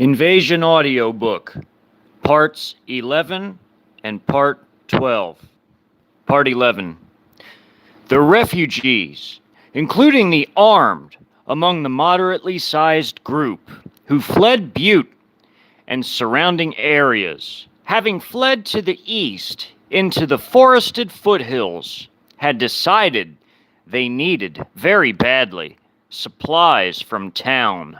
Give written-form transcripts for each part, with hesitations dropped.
Invasion Audiobook, Parts 11 and Part 12. Part 11. The refugees, including the armed, among the moderately sized group who fled Butte and surrounding areas, having fled to the east into the forested foothills, had decided they needed very badly supplies from town.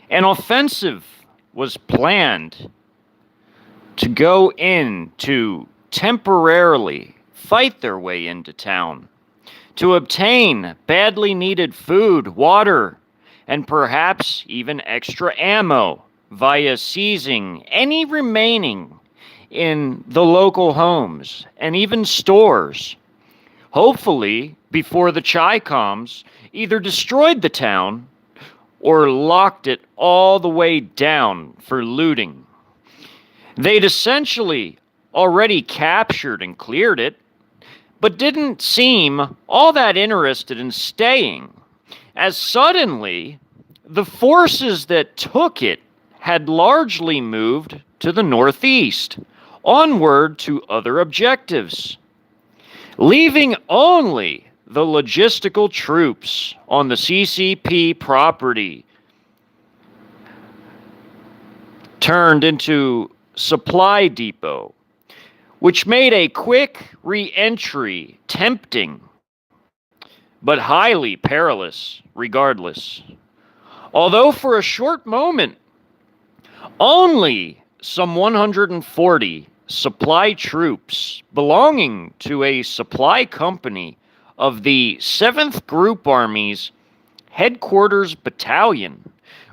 An offensive was planned to go in to temporarily fight their way into town, to obtain badly needed food, water, and perhaps even extra ammo via seizing any remaining in the local homes and even stores. Hopefully, before the Chi-Coms either destroyed the town or locked it all the way down for looting. They'd essentially already captured and cleared it, but didn't seem all that interested in staying, as suddenly the forces that took it had largely moved to the northeast, onward to other objectives, leaving only the logistical troops on the CCP property turned into supply depot, which made a quick re-entry tempting, but highly perilous regardless. Although for a short moment, only some 140 supply troops belonging to a supply company of the 7th Group Army's Headquarters Battalion,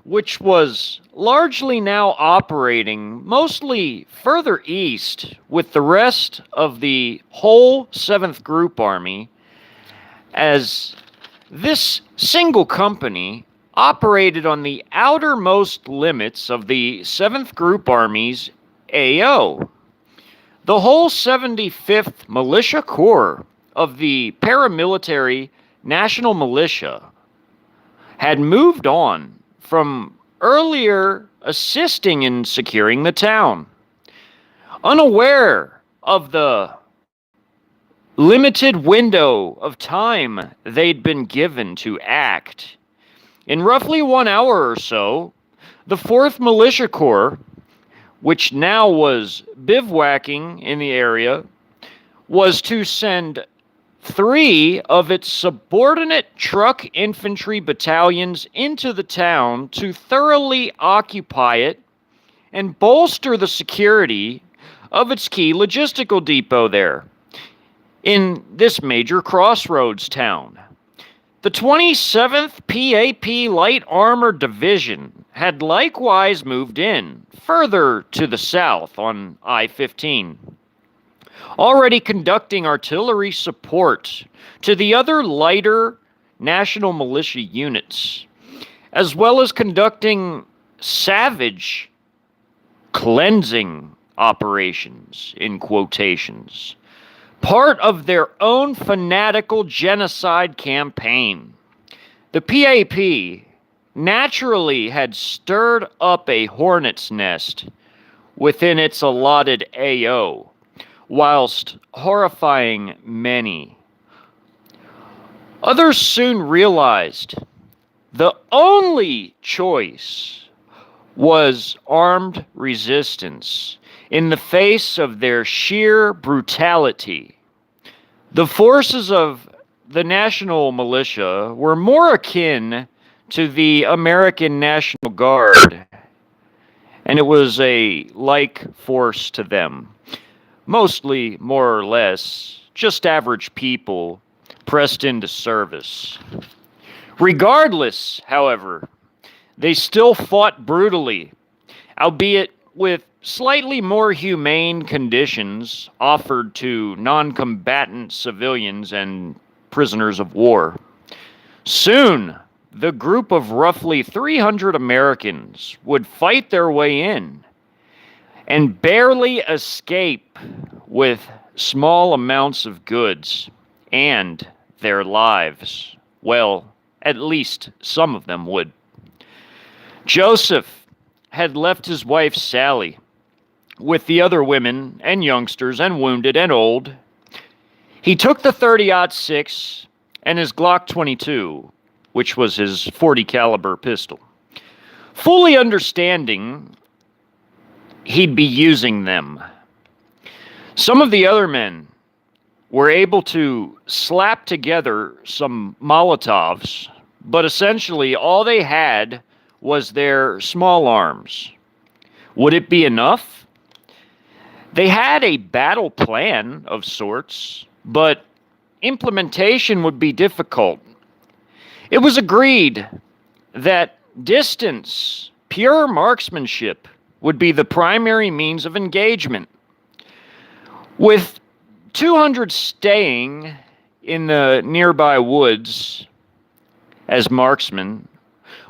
which was largely now operating mostly further east with the rest of the whole 7th Group Army, as this single company operated on the outermost limits of the 7th Group Army's AO. The whole 75th Militia Corps of the paramilitary National Militia had moved on from earlier assisting in securing the town. Unaware of the limited window of time they'd been given to act, in roughly 1 hour or so, the 4th Militia Corps, which now was bivouacking in the area, was to send 3 of its subordinate truck infantry battalions into the town to thoroughly occupy it and bolster the security of its key logistical depot there in this major crossroads town. The 27th PAP Light Armored Division had likewise moved in further to the south on I-15, already conducting artillery support to the other lighter national militia units, as well as conducting savage cleansing operations, in quotations, part of their own fanatical genocide campaign. The PAP naturally had stirred up a hornet's nest within its allotted AO, whilst horrifying many. Others soon realized the only choice was armed resistance in the face of their sheer brutality. The forces of the National Militia were more akin to the American National Guard, and it was a like force to them. Mostly, more or less, just average people pressed into service. Regardless, however, they still fought brutally, albeit with slightly more humane conditions offered to non-combatant civilians and prisoners of war. Soon, the group of roughly 300 Americans would fight their way in and barely escape with small amounts of goods and their lives. Well, at least some of them would. Joseph had left his wife Sally with the other women and youngsters and wounded and old. He took the 30-06 and his Glock 22, which was his 40 caliber pistol, fully understanding he'd be using them. Some of the other men were able to slap together some Molotovs, but essentially all they had was their small arms. Would it be enough? They had a battle plan of sorts, but implementation would be difficult. It was agreed that distance, pure marksmanship, would be the primary means of engagement, with 200 staying in the nearby woods as marksmen,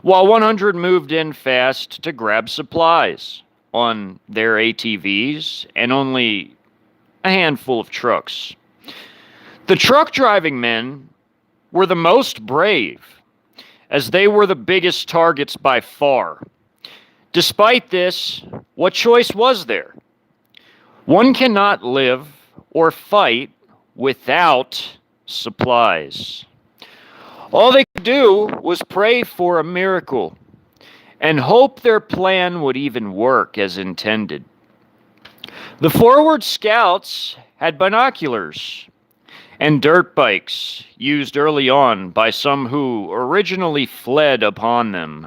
while 100 moved in fast to grab supplies on their ATVs and only a handful of trucks. The truck-driving men were the most brave, as they were the biggest targets by far. Despite this, what choice was there? One cannot live or fight without supplies. All they could do was pray for a miracle and hope their plan would even work as intended. The forward scouts had binoculars and dirt bikes used early on by some who originally fled upon them.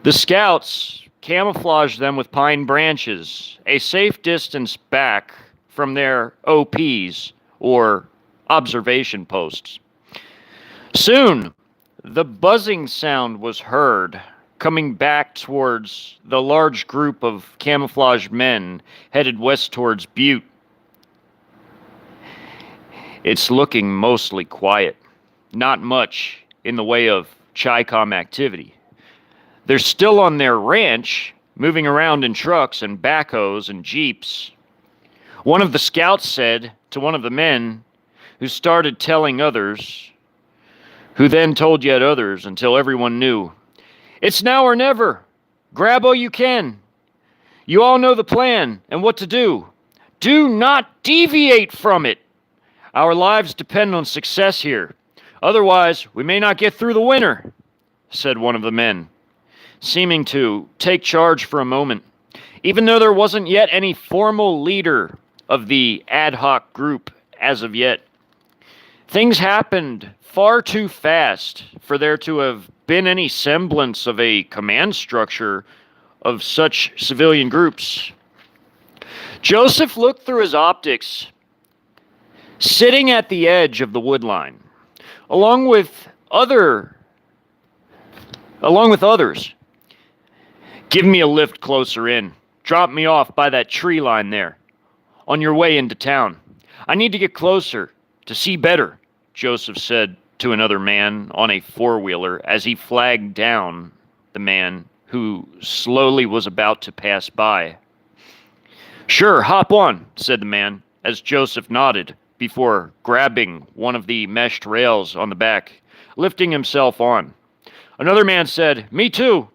The scouts camouflaged them with pine branches, a safe distance back from their OPs, or observation posts. Soon, the buzzing sound was heard, coming back towards the large group of camouflaged men headed west towards Butte. It's looking mostly quiet, not much in the way of Chi-Com activity. They're still on their ranch, moving around in trucks and backhoes and jeeps. One of the scouts said to one of the men, who started telling others, who then told yet others until everyone knew, "It's now or never. Grab all you can. You all know the plan and what to do. Do not deviate from it. Our lives depend on success here. Otherwise, we may not get through the winter," said one of the men, seeming to take charge for a moment, even though there wasn't yet any formal leader of the ad hoc group as of yet. Things happened far too fast for there to have been any semblance of a command structure of such civilian groups. Joseph looked through his optics, sitting at the edge of the wood line, along with others. "Give me a lift closer in. Drop me off by that tree line there, on your way into town. I need to get closer to see better," Joseph said to another man on a four-wheeler as he flagged down the man who slowly was about to pass by. "Sure, hop on," said the man, as Joseph nodded before grabbing one of the meshed rails on the back, lifting himself on. Another man said, "Me too,"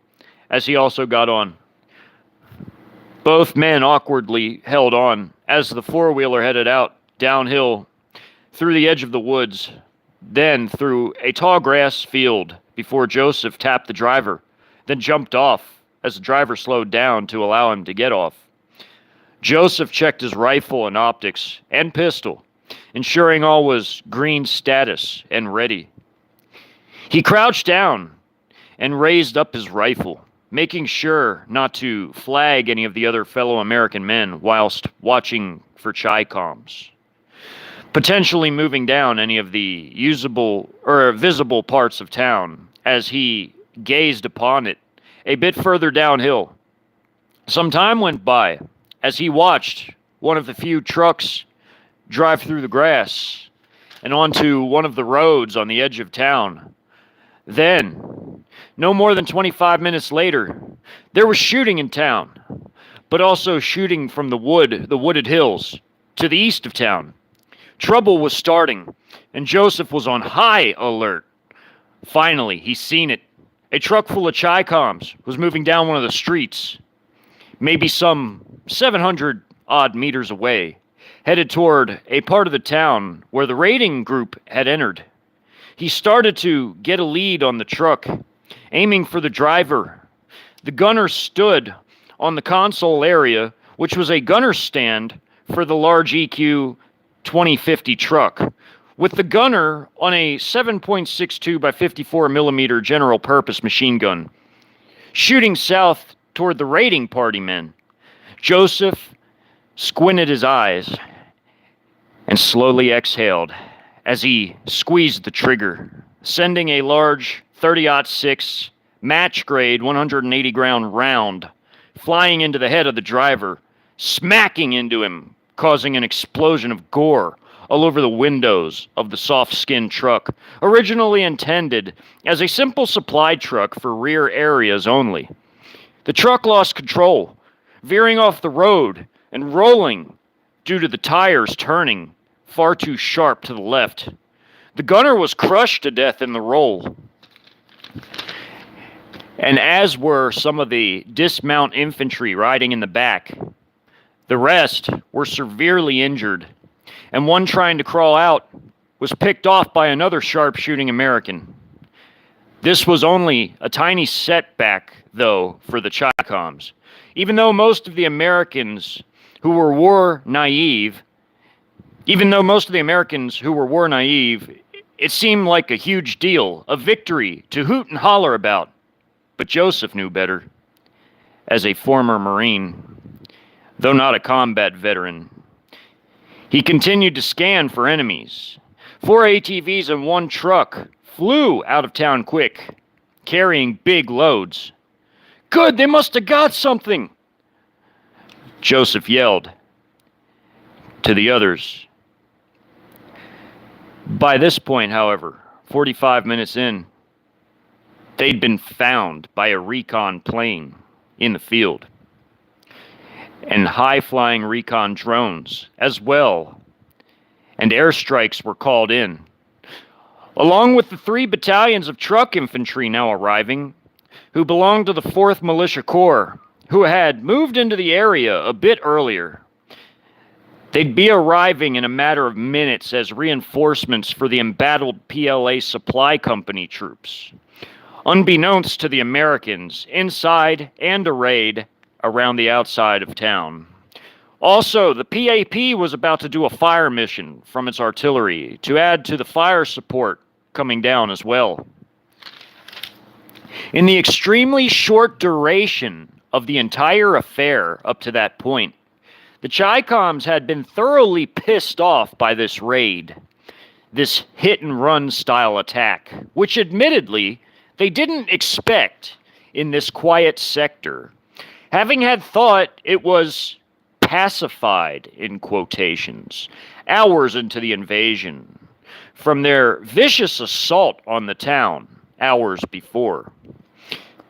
as he also got on. Both men awkwardly held on as the four-wheeler headed out downhill through the edge of the woods, then through a tall grass field before Joseph tapped the driver, then jumped off as the driver slowed down to allow him to get off. Joseph checked his rifle and optics and pistol, ensuring all was green status and ready. He crouched down and raised up his rifle, making sure not to flag any of the other fellow American men whilst watching for Chi-Coms, potentially moving down any of the usable or visible parts of town as he gazed upon it a bit further downhill. Some time went by as he watched one of the few trucks drive through the grass and onto one of the roads on the edge of town. Then, no more than 25 minutes later, there was shooting in town, but also shooting from the wooded hills to the east of town. Trouble was starting, and Joseph was on high alert. Finally, he seen it, A truck full of Chi-Coms was moving down one of the streets, maybe some 700 odd meters away, headed toward a part of the town where the raiding group had entered. He started to get a lead on the truck, aiming for the driver. The gunner stood on the console area, which was a gunner stand for the large EQ 2050 truck, with the gunner on a 7.62 by 54 millimeter general purpose machine gun, shooting south toward the raiding party men. Joseph squinted his eyes and slowly exhaled as he squeezed the trigger, sending a large 30-06 match-grade 180-ground round flying into the head of the driver, smacking into him, causing an explosion of gore all over the windows of the soft-skinned truck, originally intended as a simple supply truck for rear areas only. The truck lost control, veering off the road and rolling due to the tires turning far too sharp to the left. The gunner was crushed to death in the roll, and as were some of the dismount infantry riding in the back. The rest were severely injured, and one trying to crawl out was picked off by another sharpshooting American. This was only a tiny setback, though, for the Chi-Coms. Even though most of the Americans who were war naive, it seemed like a huge deal, a victory to hoot and holler about. But Joseph knew better. As a former Marine, though not a combat veteran, he continued to scan for enemies. 4 ATVs and 1 truck flew out of town quick, carrying big loads. "Good, they must have got something!" Joseph yelled to the others. By this point, however, 45 minutes in, they'd been found by a recon plane in the field, and high-flying recon drones as well, and airstrikes were called in, along with the 3 battalions of truck infantry now arriving, who belonged to the 4th Militia Corps, who had moved into the area a bit earlier. They'd be arriving in a matter of minutes as reinforcements for the embattled PLA Supply Company troops, unbeknownst to the Americans, inside and arrayed around the outside of town. Also, the PAP was about to do a fire mission from its artillery to add to the fire support coming down as well. In the extremely short duration of the entire affair up to that point, the Chi-Coms had been thoroughly pissed off by this raid, this hit-and-run style attack, which admittedly they didn't expect in this quiet sector, having had thought it was pacified, in quotations, hours into the invasion, from their vicious assault on the town hours before.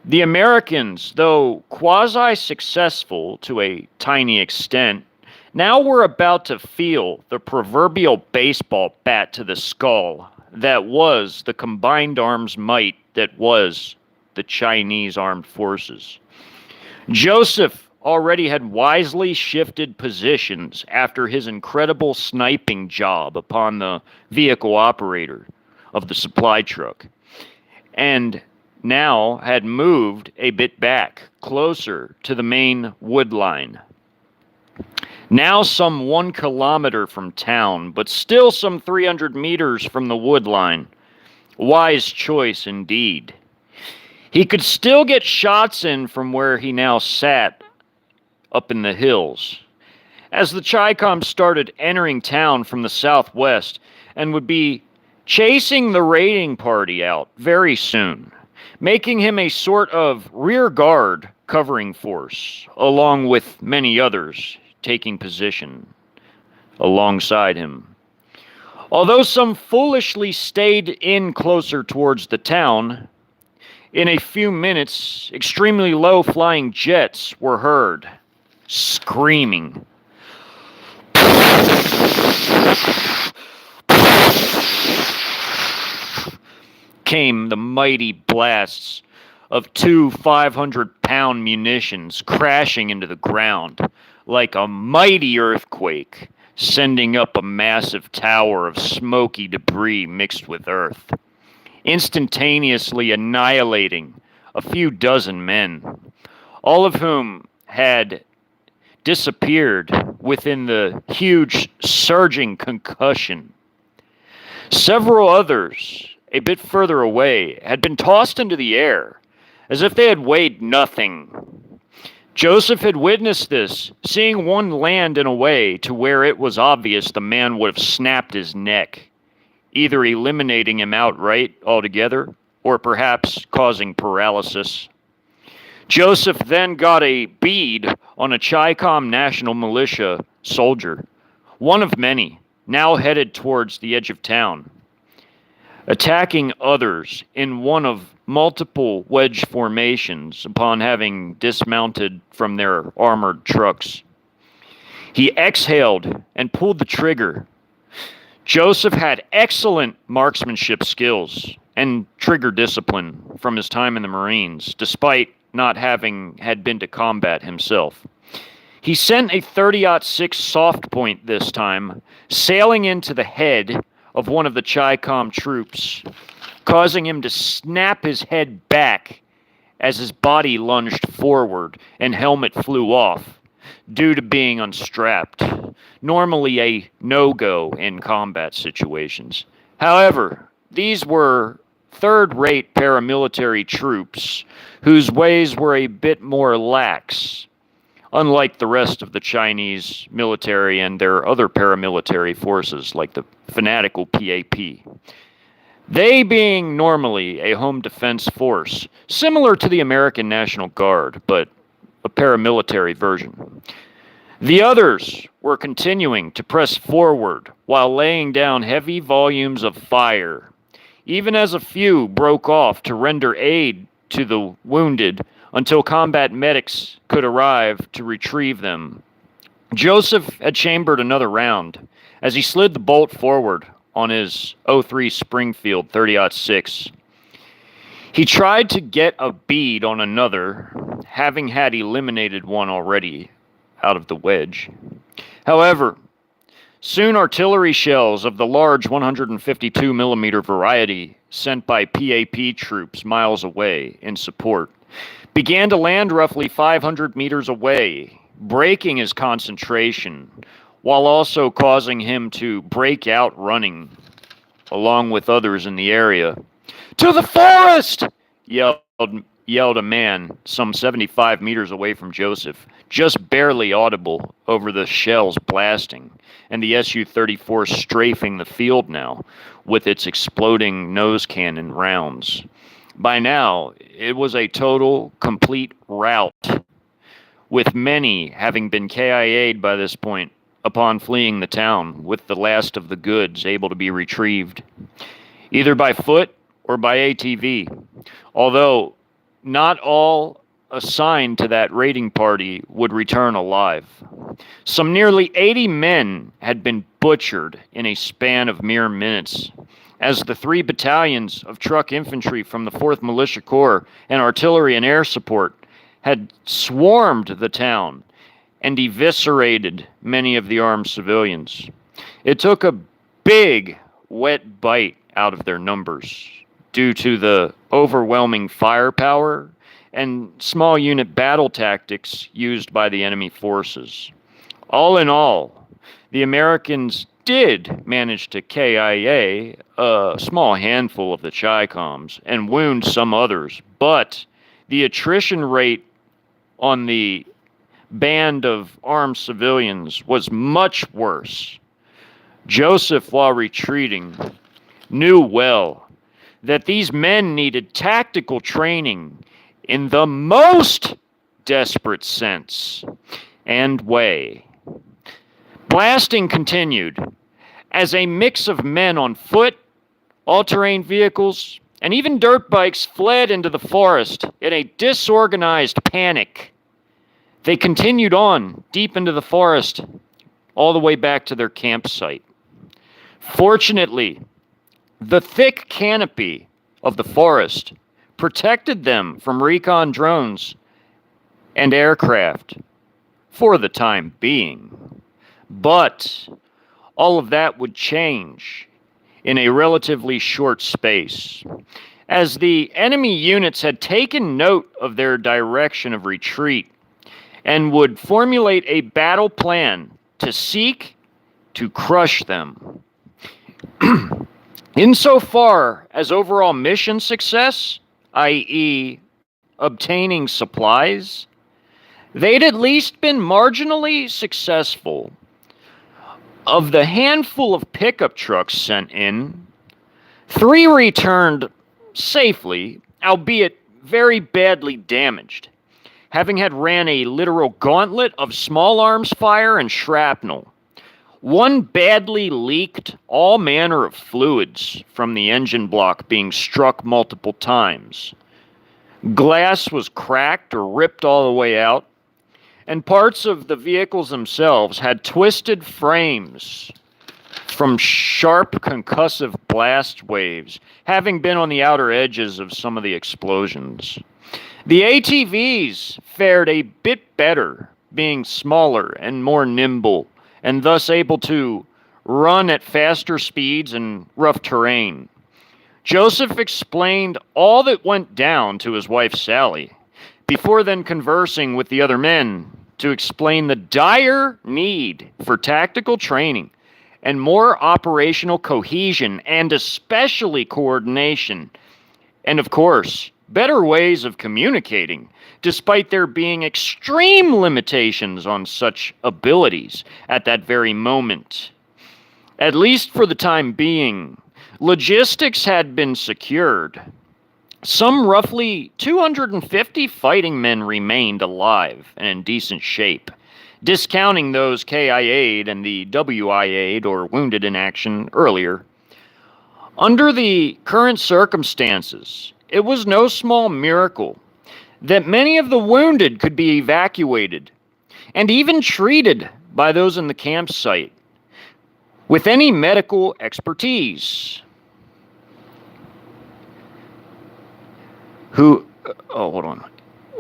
The Americans, though quasi-successful to a tiny extent, now were about to feel the proverbial baseball bat to the skull that was the combined arms might that was the Chinese armed forces. Joseph already had wisely shifted positions after his incredible sniping job upon the vehicle operator of the supply truck, and now had moved a bit back, closer to the main wood line. Now some 1 kilometer from town, but still some 300 meters from the wood line. Wise choice indeed. He could still get shots in from where he now sat, up in the hills, as the Chi-Coms started entering town from the southwest and would be chasing the raiding party out very soon, making him a sort of rear guard covering force, along with many others taking position alongside him. Although some foolishly stayed in closer towards the town, in a few minutes, extremely low-flying jets were heard, screaming. Came the mighty blasts of two 500-pound munitions crashing into the ground like a mighty earthquake, sending up a massive tower of smoky debris mixed with earth, instantaneously annihilating a few dozen men, all of whom had disappeared within the huge surging concussion. Several others, a bit further away, had been tossed into the air as if they had weighed nothing. Joseph had witnessed this, seeing one land in a way to where it was obvious the man would have snapped his neck, either eliminating him outright altogether or perhaps causing paralysis. Joseph then got a bead on a Chi-Com National Militia soldier, one of many, now headed towards the edge of town, attacking others in one of multiple wedge formations upon having dismounted from their armored trucks. He exhaled and pulled the trigger. Joseph had excellent marksmanship skills and trigger discipline from his time in the Marines, despite not having had been to combat himself. He sent a 30-06 soft point this time, sailing into the head of one of the Chi-Com troops, causing him to snap his head back as his body lunged forward and helmet flew off due to being unstrapped, normally a no-go in combat situations. However, these were third-rate paramilitary troops whose ways were a bit more lax, unlike the rest of the Chinese military and their other paramilitary forces like the fanatical PAP. They being normally a home defense force, similar to the American National Guard, but a paramilitary version. The others were continuing to press forward while laying down heavy volumes of fire, even as a few broke off to render aid to the wounded until combat medics could arrive to retrieve them. Joseph had chambered another round as he slid the bolt forward on his .03 Springfield 30-06. He tried to get a bead on another, having had eliminated one already out of the wedge. However, soon artillery shells of the large 152 millimeter variety sent by PAP troops miles away in support began to land roughly 500 meters away, breaking his concentration while also causing him to break out running along with others in the area. "To the forest!" yelled a man some 75 meters away from Joseph, just barely audible over the shells blasting, and the Su-34 strafing the field now with its exploding nose cannon rounds. By now, it was a total, complete rout, with many having been KIA'd by this point upon fleeing the town, with the last of the goods able to be retrieved, either by foot or by ATV, although not all assigned to that raiding party would return alive. Some nearly 80 men had been butchered in a span of mere minutes, as the 3 battalions of truck infantry from the 4th Militia Corps and artillery and air support had swarmed the town and eviscerated many of the armed civilians. It took a big, wet bite out of their numbers due to the overwhelming firepower and small unit battle tactics used by the enemy forces. All in all, the Americans did manage to KIA a small handful of the Chi-Coms and wound some others, but the attrition rate on the band of armed civilians was much worse. Joseph, while retreating, knew well that these men needed tactical training in the most desperate sense and way. Blasting continued as a mix of men on foot, all-terrain vehicles, and even dirt bikes fled into the forest in a disorganized panic. They continued on deep into the forest, all the way back to their campsite. Fortunately, the thick canopy of the forest protected them from recon drones and aircraft for the time being. But all of that would change in a relatively short space, as the enemy units had taken note of their direction of retreat and would formulate a battle plan to seek to crush them. Insofar as overall mission success, i.e., obtaining supplies, they'd at least been marginally successful. Of the handful of pickup trucks sent in, 3 returned safely, albeit very badly damaged, having had ran a literal gauntlet of small arms fire and shrapnel. 1 badly leaked all manner of fluids from the engine block being struck multiple times. Glass was cracked or ripped all the way out, and parts of the vehicles themselves had twisted frames from sharp concussive blast waves, having been on the outer edges of some of the explosions. The ATVs fared a bit better, being smaller and more nimble, and thus able to run at faster speeds in rough terrain. Joseph explained all that went down to his wife Sally, before then conversing with the other men to explain the dire need for tactical training and more operational cohesion, and especially coordination, and of course, better ways of communicating, despite there being extreme limitations on such abilities at that very moment. At least for the time being, logistics had been secured. Some roughly 250 fighting men remained alive and in decent shape, discounting those KIA'd and the WIA'd or wounded in action earlier. Under the current circumstances, it was no small miracle that many of the wounded could be evacuated and even treated by those in the campsite with any medical expertise.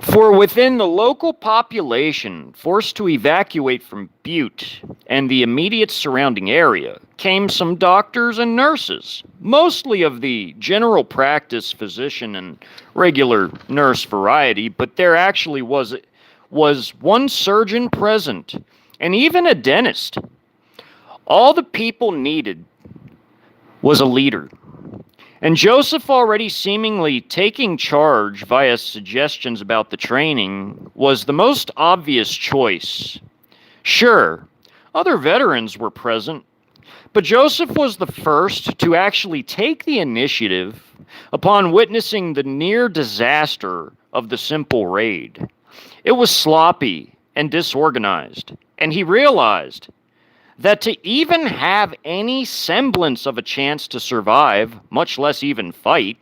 For within the local population forced to evacuate from Butte and the immediate surrounding area came some doctors and nurses, mostly of the general practice physician and regular nurse variety, but there actually was one surgeon present and even a dentist. All the people needed was a leader. And Joseph, already seemingly taking charge via suggestions about the training, was the most obvious choice. Sure, other veterans were present, but Joseph was the first to actually take the initiative upon witnessing the near disaster of the simple raid. It was sloppy and disorganized, and he realized that to even have any semblance of a chance to survive, much less even fight,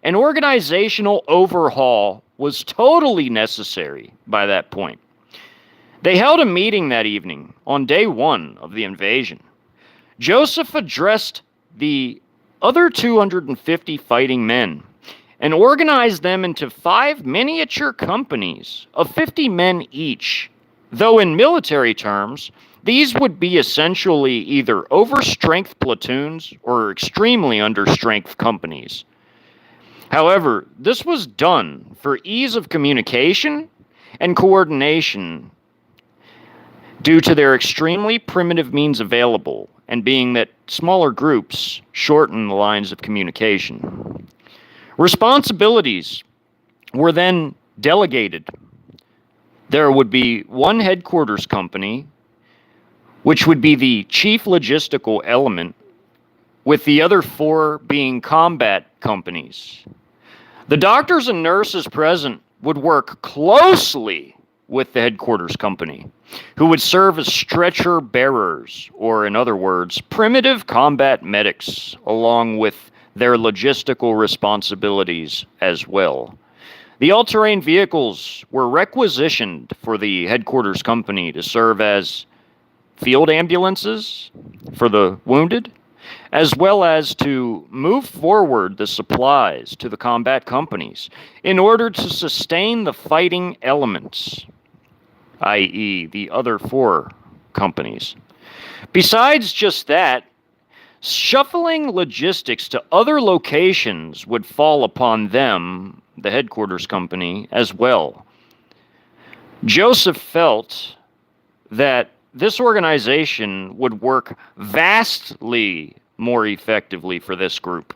an organizational overhaul was totally necessary by that point. They held a meeting that evening on day 1 of the invasion. Joseph addressed the other 250 fighting men and organized them into 5 miniature companies of 50 men each, though in military terms, these would be essentially either overstrength platoons or extremely understrength companies. However, this was done for ease of communication and coordination due to their extremely primitive means available, and being that smaller groups shorten the lines of communication. Responsibilities were then delegated. There would be one headquarters company, which would be the chief logistical element, with the other 4 being combat companies. The doctors and nurses present would work closely with the headquarters company, who would serve as stretcher bearers, or in other words, primitive combat medics, along with their logistical responsibilities as well. The all-terrain vehicles were requisitioned for the headquarters company to serve as field ambulances for the wounded, as well as to move forward the supplies to the combat companies in order to sustain the fighting elements, i.e., the other four companies. Besides just that, shuffling logistics to other locations would fall upon them, the headquarters company, as well. Joseph felt that this organization would work vastly more effectively for this group.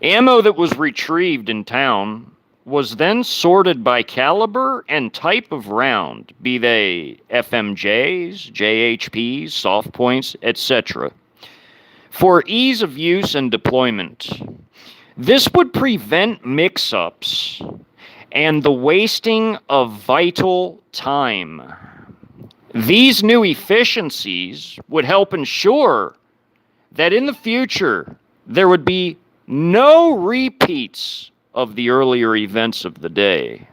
Ammo that was retrieved in town was then sorted by caliber and type of round, be they FMJs, JHPs, soft points, etc., for ease of use and deployment. This would prevent mix-ups and the wasting of vital time. These new efficiencies would help ensure that in the future there would be no repeats of the earlier events of the day.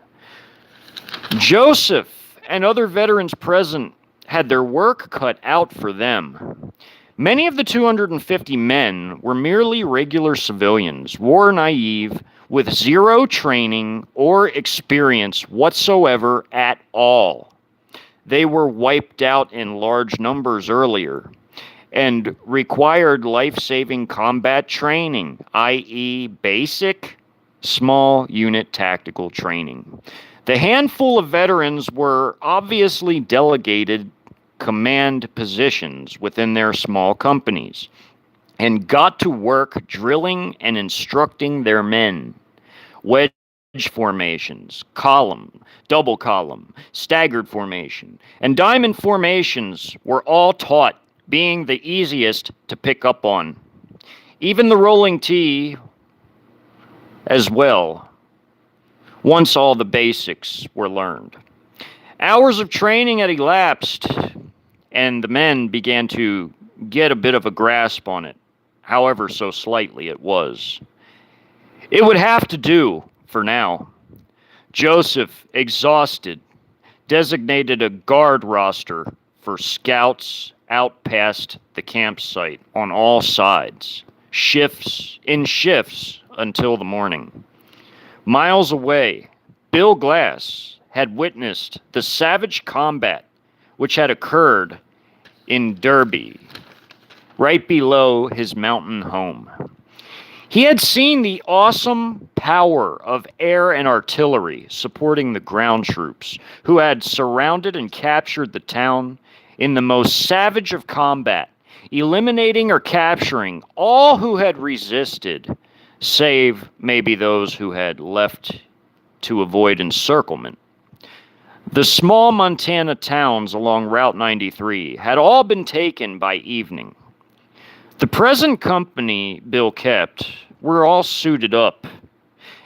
Joseph and other veterans present had their work cut out for them. Many of the 250 men were merely regular civilians, war naive, with zero training or experience whatsoever at all. They were wiped out in large numbers earlier and required life-saving combat training, i.e. basic, small unit tactical training. The handful of veterans were obviously delegated command positions within their small companies and got to work drilling and instructing their men. Wedge formations, column, double column, staggered formation, and diamond formations were all taught, being the easiest to pick up on. Even the rolling T as well, once all the basics were learned. Hours of training had elapsed, and the men began to get a bit of a grasp on it, however so slightly it was. It would have to do for now. Joseph, exhausted, designated a guard roster for scouts out past the campsite on all sides, shifts until the morning. Miles away, Bill Glass had witnessed the savage combat which had occurred in Derby, right below his mountain home. He had seen the awesome power of air and artillery supporting the ground troops, who had surrounded and captured the town in the most savage of combat, eliminating or capturing all who had resisted, save maybe those who had left to avoid encirclement. The small Montana towns along Route 93 had all been taken by evening. The present company Bill kept were all suited up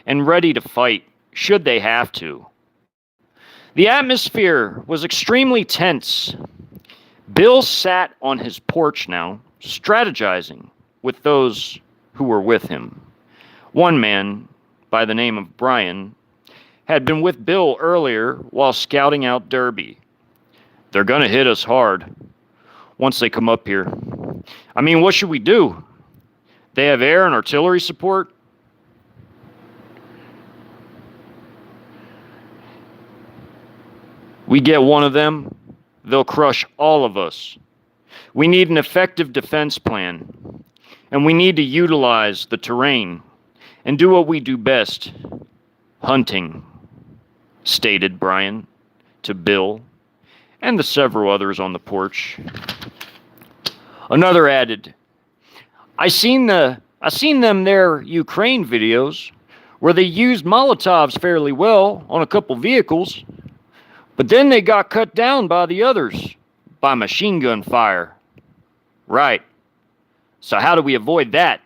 and ready to fight should they have to. The atmosphere was extremely tense. Bill sat on his porch now, strategizing with those who were with him. One man, by the name of Brian, had been with Bill earlier while scouting out Derby. They're gonna hit us hard once they come up here. I mean, what should we do? They have air and artillery support? We get one of them, they'll crush all of us. We need an effective defense plan, and we need to utilize the terrain and do what we do best, hunting, stated Brian to Bill and the several others on the porch. Another added, I seen them their Ukraine videos where they used Molotovs fairly well on a couple vehicles, but then they got cut down by the others by machine gun fire. Right. So how do we avoid that?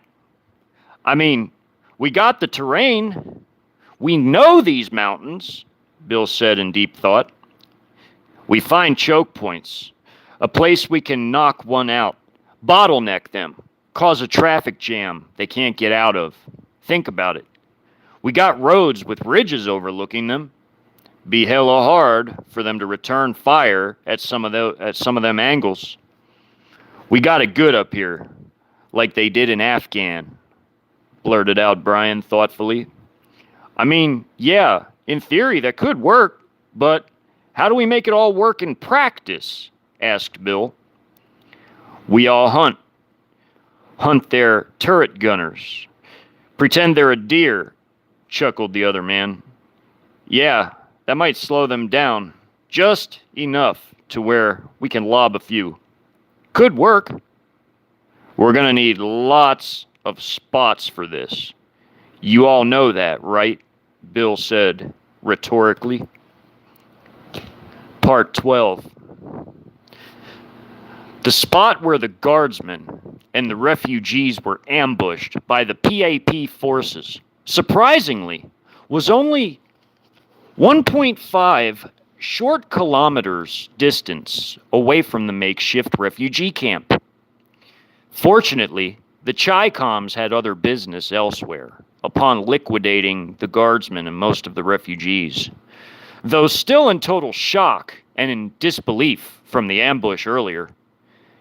I mean, we got the terrain. We know these mountains, Bill said in deep thought. We find choke points, a place we can knock one out, bottleneck them, cause a traffic jam they can't get out of. Think about it. We got roads with ridges overlooking them. Be hella hard for them to return fire at some of them angles. We got it good up here. like they did in Afghan, blurted out Brian thoughtfully. I mean, yeah, in theory that could work, but how do we make it all work in practice? Asked Bill. We all hunt their turret gunners. Pretend they're a deer, chuckled the other man. Yeah, that might slow them down, just enough to where we can lob a few. Could work. We're gonna need lots of spots for this. You all know that, right? Bill said rhetorically. Part 12. The spot where the guardsmen and the refugees were ambushed by the PAP forces, surprisingly, was only 1.5 short kilometers distance away from the makeshift refugee camp. Fortunately, the Chi-Coms had other business elsewhere upon liquidating the guardsmen and most of the refugees. Though still in total shock and in disbelief from the ambush earlier,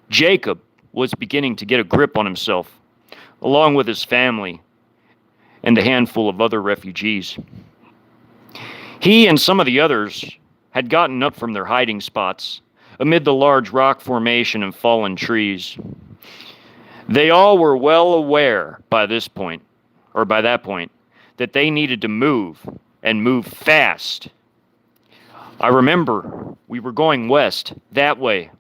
Jacob was beginning to get a grip on himself, along with his family and a handful of other refugees. He and some of the others had gotten up from their hiding spots amid the large rock formation and fallen trees. They all were well aware by that point, that they needed to move, and move fast. I remember we were going west, that way.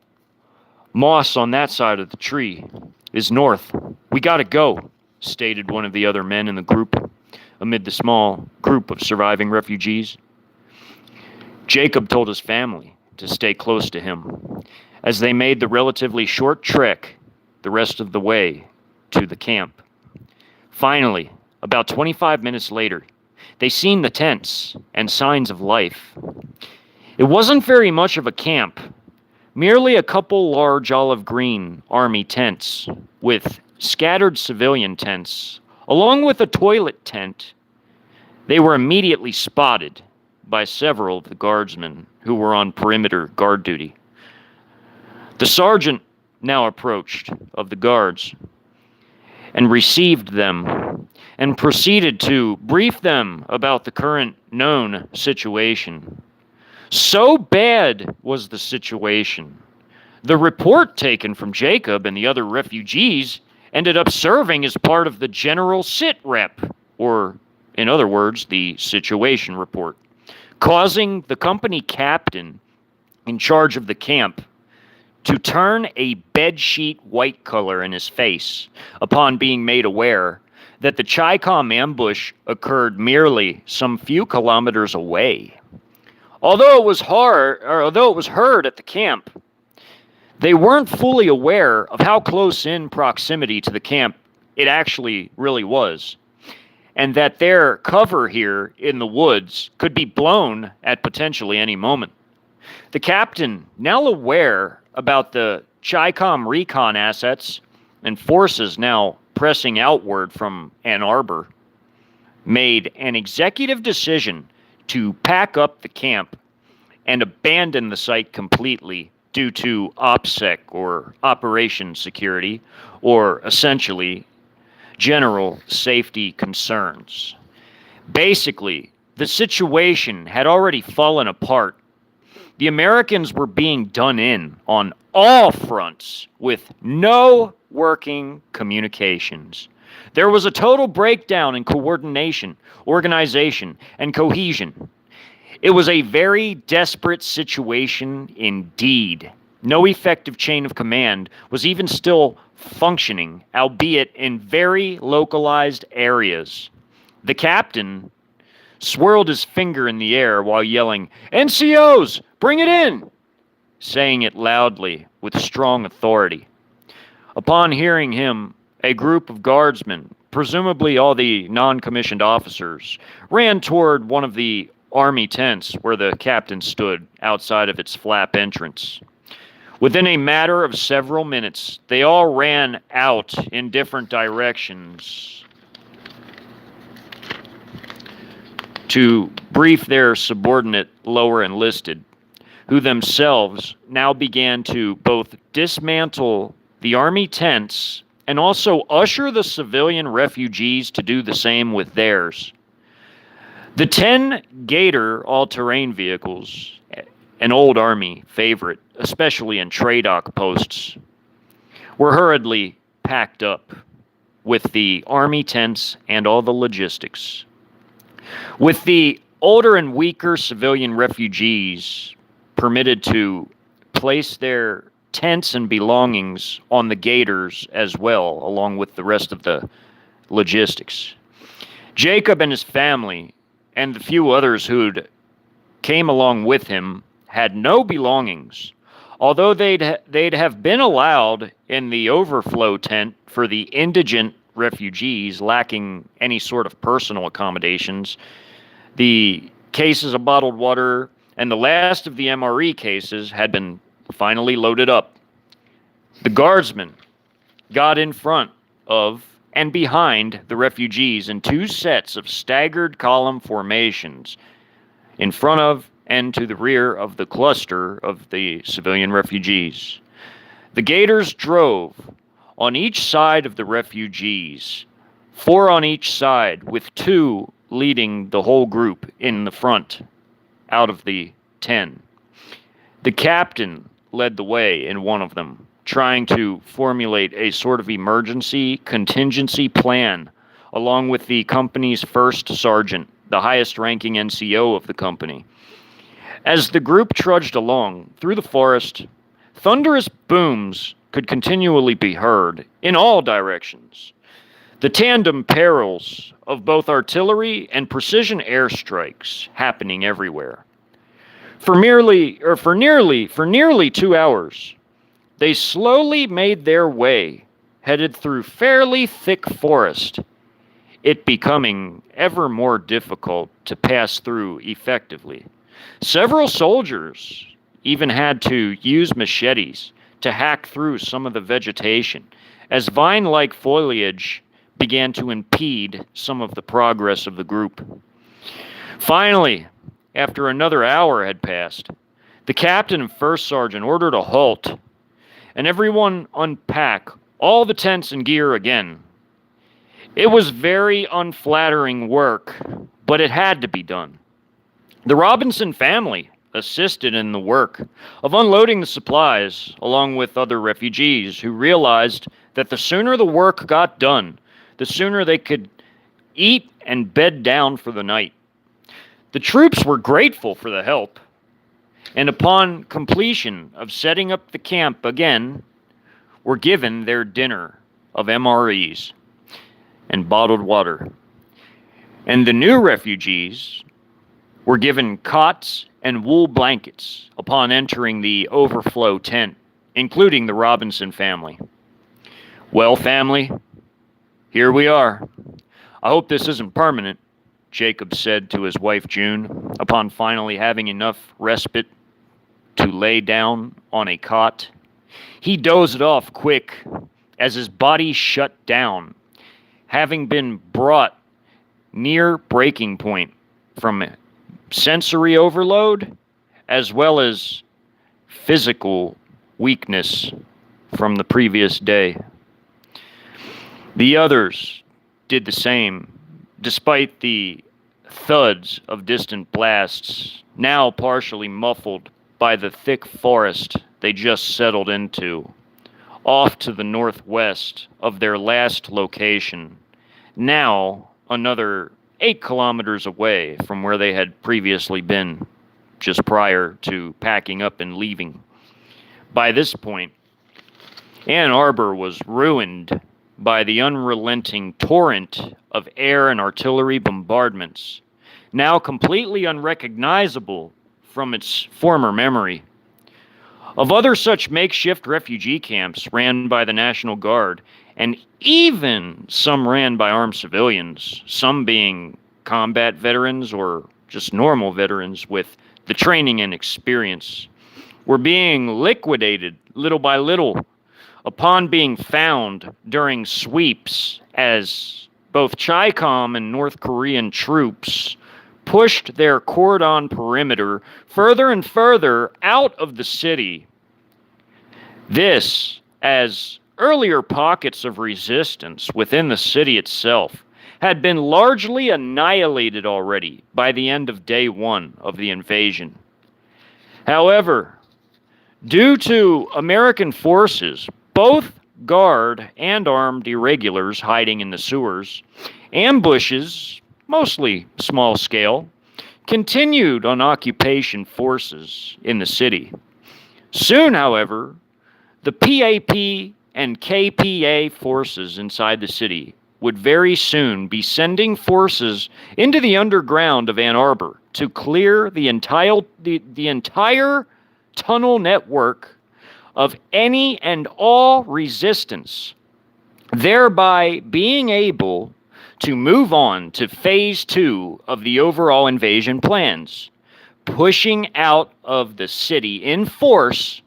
Moss on that side of the tree is north. We gotta go, stated one of the other men in the group, amid the small group of surviving refugees. Jacob told his family to stay close to him as they made the relatively short trek the rest of the way to the camp. Finally, about 25 minutes later, they seen the tents and signs of life. It wasn't very much of a camp, merely a couple large olive green army tents with scattered civilian tents, along with a toilet tent. They were immediately spotted by several of the guardsmen who were on perimeter guard duty. The sergeant now approached of the guards and received them and proceeded to brief them about the current known situation. So bad was the situation. The report taken from Jacob and the other refugees ended up serving as part of the general sit rep, or in other words, the situation report, causing the company captain in charge of the camp to turn a bedsheet white color in his face upon being made aware that the Chi-Com ambush occurred merely some few kilometers away. Although it was heard at the camp, they weren't fully aware of how close in proximity to the camp it actually really was, and that their cover here in the woods could be blown at potentially any moment. The captain, now aware about the Chi-Com recon assets and forces now pressing outward from Ann Arbor, made an executive decision to pack up the camp and abandon the site completely due to OPSEC, or Operation Security, or essentially general safety concerns. Basically, the situation had already fallen apart. The Americans were being done in on all fronts with no working communications. There was a total breakdown in coordination, organization, and cohesion. It was a very desperate situation indeed. No effective chain of command was even still functioning, albeit in very localized areas. The captain swirled his finger in the air while yelling, "NCOs, bring it in!" saying it loudly with strong authority. Upon hearing him, a group of guardsmen, presumably all the non-commissioned officers, ran toward one of the army tents where the captain stood outside of its flap entrance. Within a matter of several minutes, they all ran out in different directions to brief their subordinate lower enlisted, who themselves now began to both dismantle the army tents and also usher the civilian refugees to do the same with theirs. The 10 Gator all-terrain vehicles, an old Army favorite, especially in TRADOC posts, were hurriedly packed up with the Army tents and all the logistics. With the older and weaker civilian refugees permitted to place their tents and belongings on the Gators as well, along with the rest of the logistics. Jacob and his family and the few others who'd came along with him had no belongings, although they'd have been allowed in the overflow tent for the indigent refugees lacking any sort of personal accommodations. The cases of bottled water and the last of the MRE cases had been finally loaded up. The guardsmen got in front of and behind the refugees in two sets of staggered column formations, in front of and to the rear of the cluster of the civilian refugees. The Gators drove on each side of the refugees, 4 on each side, with 2 leading the whole group in the front, out of the 10. The captain led the way in one of them, trying to formulate a sort of emergency contingency plan, along with the company's first sergeant, the highest-ranking NCO of the company. As the group trudged along through the forest, thunderous booms could continually be heard in all directions. The tandem perils of both artillery and precision airstrikes happening everywhere. For nearly 2 hours, they slowly made their way, headed through fairly thick forest, it becoming ever more difficult to pass through effectively. Several soldiers even had to use machetes to hack through some of the vegetation, as vine-like foliage began to impede some of the progress of the group. Finally, after another hour had passed, the captain and first sergeant ordered a halt, and everyone unpack all the tents and gear again. It was very unflattering work, but it had to be done. The Robinson family assisted in the work of unloading the supplies, along with other refugees who realized that the sooner the work got done, the sooner they could eat and bed down for the night. The troops were grateful for the help, and upon completion of setting up the camp again, were given their dinner of MREs and bottled water. And the new refugees were given cots and wool blankets upon entering the overflow tent, including the Robinson family. Well, family, here we are. I hope this isn't permanent, Jacob said to his wife June, upon finally having enough respite to lay down on a cot. He dozed off quick as his body shut down, having been brought near breaking point from sensory overload as well as physical weakness from the previous day. The others did the same, despite the thuds of distant blasts, now partially muffled by the thick forest they just settled into, off to the northwest of their last location, now another 8 kilometers away from where they had previously been, just prior to packing up and leaving. By this point, Ann Arbor was ruined by the unrelenting torrent of air and artillery bombardments, now completely unrecognizable from its former memory. Of other such makeshift refugee camps ran by the National Guard, and even some ran by armed civilians, some being combat veterans or just normal veterans with the training and experience, were being liquidated little by little upon being found during sweeps as both Chi-Com and North Korean troops pushed their cordon perimeter further and further out of the city. This, as earlier pockets of resistance within the city itself had been largely annihilated already by the end of day one of the invasion. However, due to American forces, both guard and armed irregulars hiding in the sewers, ambushes, mostly small scale, continued on occupation forces in the city. Soon, however, the PAP and KPA forces inside the city would very soon be sending forces into the underground of Ann Arbor to clear the entire tunnel network of any and all resistance, thereby being able to move on to phase 2 of the overall invasion plans, pushing out of the city in force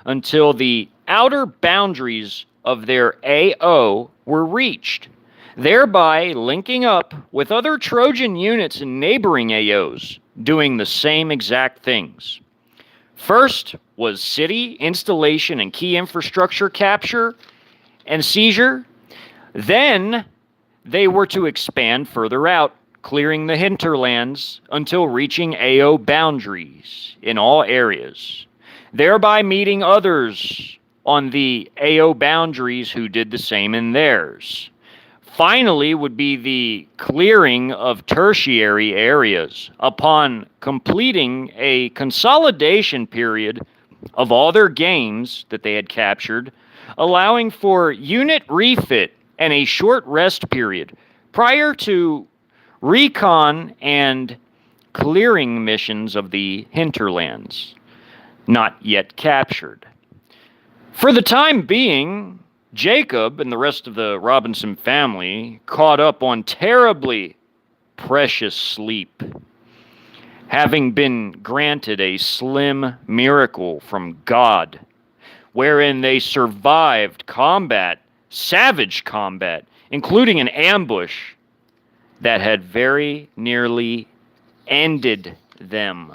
until the outer boundaries of their AO were reached, thereby linking up with other Trojan units in neighboring AOs doing the same exact things. First was city installation and key infrastructure capture and seizure. Then they were to expand further out, clearing the hinterlands until reaching AO boundaries in all areas, thereby meeting others on the AO boundaries who did the same in theirs. Finally would be the clearing of tertiary areas upon completing a consolidation period of all their gains that they had captured, allowing for unit refit and a short rest period prior to recon and clearing missions of the hinterlands, not yet captured. For the time being, Jacob and the rest of the Robinson family caught up on terribly precious sleep, having been granted a slim miracle from God, wherein they survived combat, savage combat, including an ambush that had very nearly ended them.